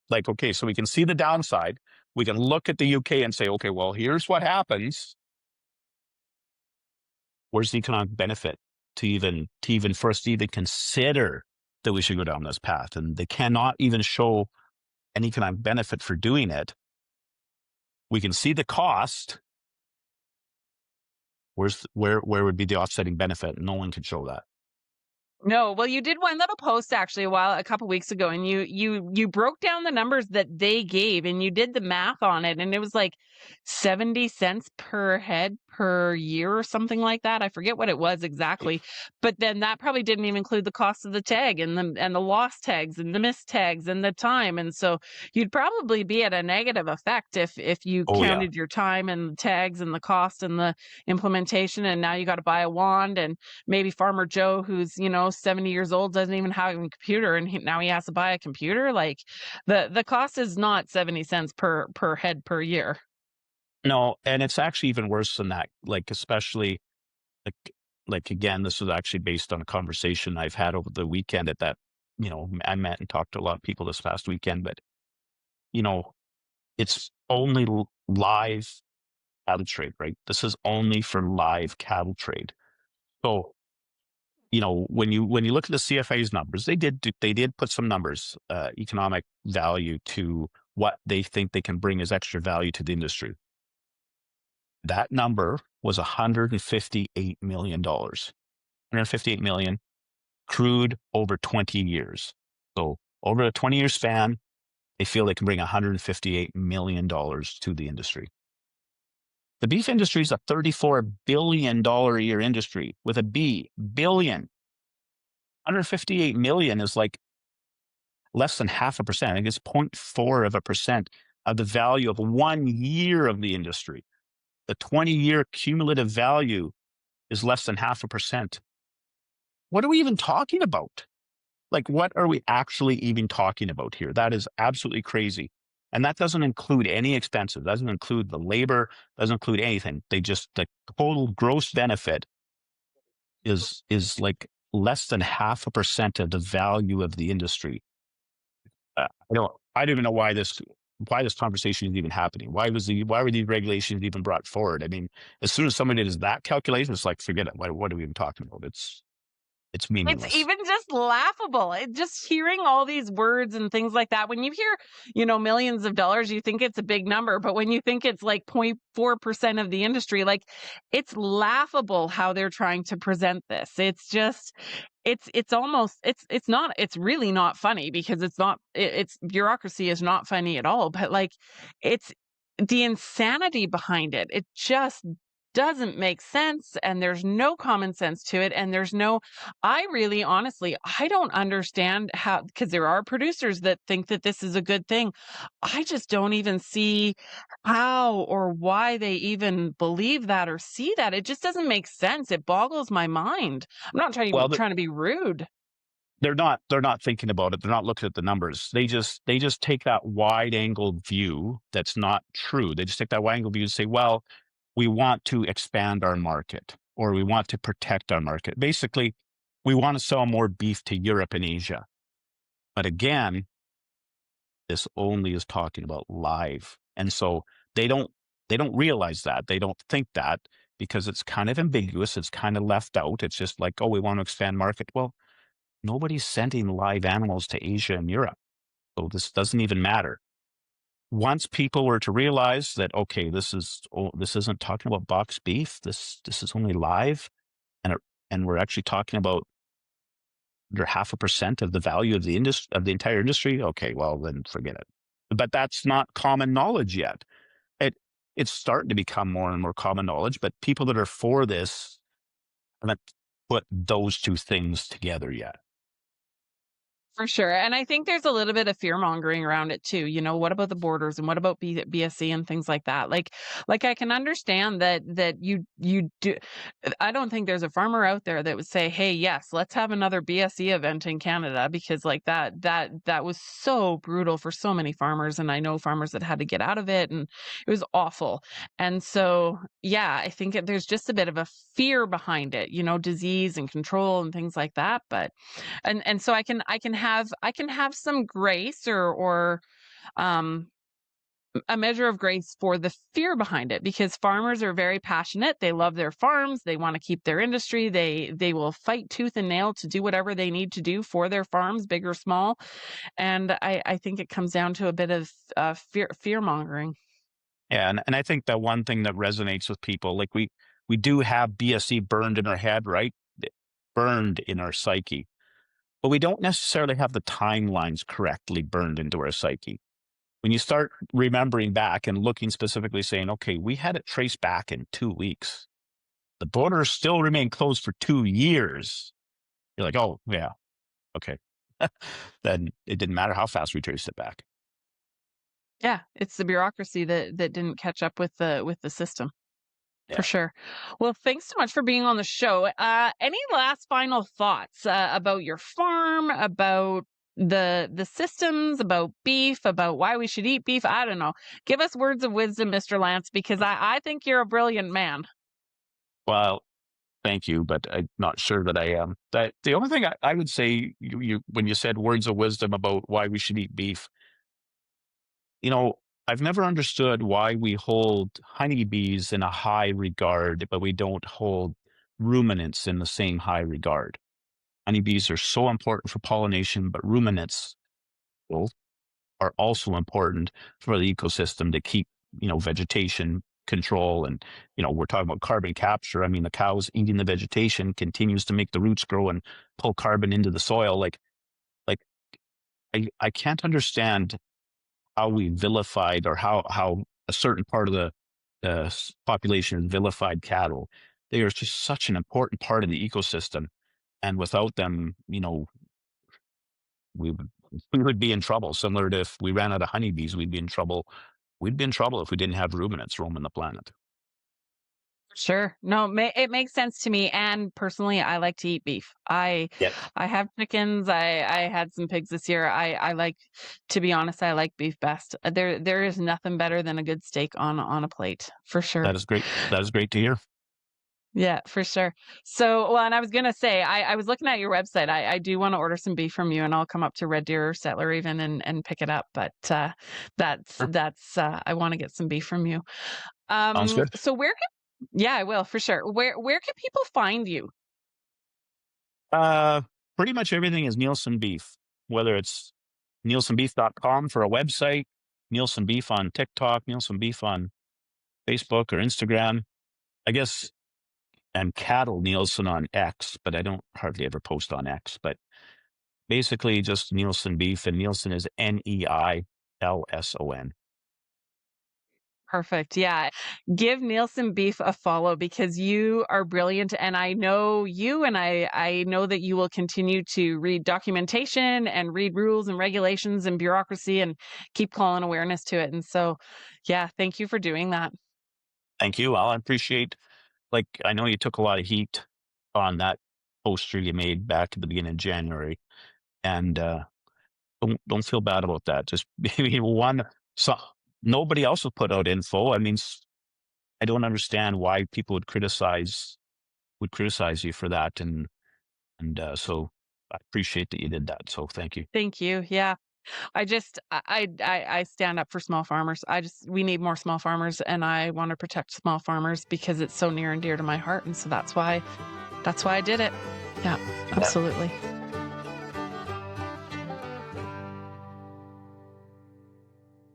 Like, okay, so we can see the downside. We can look at the UK and say, okay, well, here's what happens. Where's the economic benefit to even first even consider that we should go down this path? And they cannot even show an economic benefit for doing it. We can see the cost. Where would be the offsetting benefit? No one can show that. No, well, you did one little post actually a couple weeks ago, and you broke down the numbers that they gave, and you did the math on it, and it was like 70 cents per head per year or something like that. I forget what it was exactly, but then that probably didn't even include the cost of the tag and the lost tags and the missed tags and the time, and so you'd probably be at a negative effect if you Oh yeah. counted your time and the tags and the cost and the implementation, and now you got to buy a wand, and maybe Farmer Joe, who's 70 years old, doesn't even have a computer, and now he has to buy a computer. Like the cost is not 70 cents per head per year. No, and it's actually even worse than that. Like especially like again, this was actually based on a conversation I've had over the weekend at that. I met and talked to a lot of people this past weekend, but you know, it's only live cattle trade, right? This is only for live cattle trade. So when you look at the CFIA's numbers, they did put some numbers, economic value to what they think they can bring as extra value to the industry. That number was $158 million. 158 million crude over 20 years. So over a 20-year span, they feel they can bring $158 million to the industry. The beef industry is a $34 billion a year industry with a B, billion. 158 million is like less than 0.5%. I think it's 0.4% of the value of 1 year of the industry. The 20-year cumulative value is less than 0.5%. What are we even talking about? Like, what are we actually even talking about here? That is absolutely crazy. And that doesn't include any expenses, doesn't include the labor, doesn't include anything. The total gross benefit is like less than 0.5% of the value of the industry. I don't even know why this conversation is even happening. Why were these regulations even brought forward? I mean, as soon as somebody does that calculation, it's like, forget it. What are we even talking about? It's It's meaningless. even just laughable. Just hearing all these words and things like that. When you hear, millions of dollars, you think it's a big number. But when you think it's like 0.4% of the industry, like it's laughable how they're trying to present this. It's just, it's almost, it's really not funny because it's bureaucracy is not funny at all. But like, it's the insanity behind it. It just doesn't make sense, and there's no common sense to it, and I really honestly, I don't understand how, because there are producers that think that this is a good thing. I just don't even see how or why they even believe that or see that. It just doesn't make sense. It boggles my mind. I'm not Well, trying to be rude. they're not thinking about it. They're not looking at the numbers. They just take that wide angled view that's not true. They just take that wide angle view and say, well, we want to expand our market or we want to protect our market. Basically, we want to sell more beef to Europe and Asia. But again, this only is talking about live. And so they don't realize that. They don't think that because it's kind of ambiguous. It's kind of left out. It's just like, oh, we want to expand market. Well, nobody's sending live animals to Asia and Europe. So this doesn't even matter. Once people were to realize that, okay, this isn't talking about boxed beef. This is only live, and we're actually talking about under 0.5% of the value of the entire industry. Okay, well then forget it. But that's not common knowledge yet. It's starting to become more and more common knowledge, but people that are for this haven't put those two things together yet. For sure. And I think there's a little bit of fear mongering around it too. What about the borders and what about BSC and things like that? Like I can understand that you do. I don't think there's a farmer out there that would say, "Hey, yes, let's have another BSC event in Canada," because like that was so brutal for so many farmers, and I know farmers that had to get out of it, and it was awful. And so, yeah, I think there's just a bit of a fear behind it, disease and control and things like that. But and so I can have some grace or um a measure of grace for the fear behind it, because farmers are very passionate. They love their farms. They want to keep their industry. They will fight tooth and nail to do whatever they need to do for their farms, big or small. And I think it comes down to a bit of fear mongering. Yeah, and I think that one thing that resonates with people, like we do have BSE burned in our head, right? Burned in our psyche, but we don't necessarily have the timelines correctly burned into our psyche. When you start remembering back and looking specifically, saying, okay, we had it traced back in 2 weeks. The borders still remain closed for 2 years. You're like, oh yeah, okay. Then it didn't matter how fast we traced it back. Yeah, it's the bureaucracy that didn't catch up with the system. For Yeah. sure. Well, thanks so much for being on the show. Any last final thoughts about your farm, about the systems, about beef, about why we should eat beef? I don't know. Give us words of wisdom, Mr. Lance, because I think you're a brilliant man. Well, thank you, but I'm not sure that I am. That the only thing I would say, you when you said words of wisdom about why we should eat beef, you know, I've never understood why we hold honeybees in a high regard, but we don't hold ruminants in the same high regard. Honeybees are so important for pollination, but ruminants, well, are also important for the ecosystem to keep, vegetation control. And, we're talking about carbon capture. I mean, the cows eating the vegetation continues to make the roots grow and pull carbon into the soil. Like I can't understand how we vilified, or how a certain part of the population vilified cattle. They are just such an important part of the ecosystem. And without them, we would we would be in trouble. Similar to if we ran out of honeybees, we'd be in trouble. We'd be in trouble if we didn't have ruminants roaming the planet. Sure. No, it makes sense to me. And personally, I like to eat beef. Yep. I have chickens. I had some pigs this year. I like, to be honest, I like beef best. There is nothing better than a good steak on a plate, for sure. That is great. That is great to hear. Yeah, for sure. So, well, and I was gonna say, I was looking at your website. I do want to order some beef from you, and I'll come up to Red Deer or Settler even and pick it up. But Sure. that's I want to get some beef from you. Sounds good. So where can, yeah, I will for sure. Where can people find you? Uh, Pretty much everything is Nielsen beef, whether it's nielsenbeef.com for a website, Nielsen beef on TikTok, Nielsen beef on Facebook or Instagram. I guess I'm cattle Nielsen on X, but I don't hardly ever post on X. But basically, just Nielsen beef, and Nielsen is Neilson. Perfect. Yeah. Give Nielsen Beef a follow because you are brilliant. And I know you, and I know that you will continue to read documentation and read rules and regulations and bureaucracy and keep calling awareness to it. And so, yeah, thank you for doing that. Thank you. Well, I appreciate. Like, I know you took a lot of heat on that poster you made back at the beginning of January, and don't feel bad about that. Just maybe one. So nobody else will put out info. I mean, I don't understand why people would criticize you for that, and so I appreciate that you did that. So thank you. Thank you. Yeah. I just I stand up for small farmers. We need more small farmers, and I want to protect small farmers because it's so near and dear to my heart, and so that's why I did it. Yeah, Yeah. absolutely.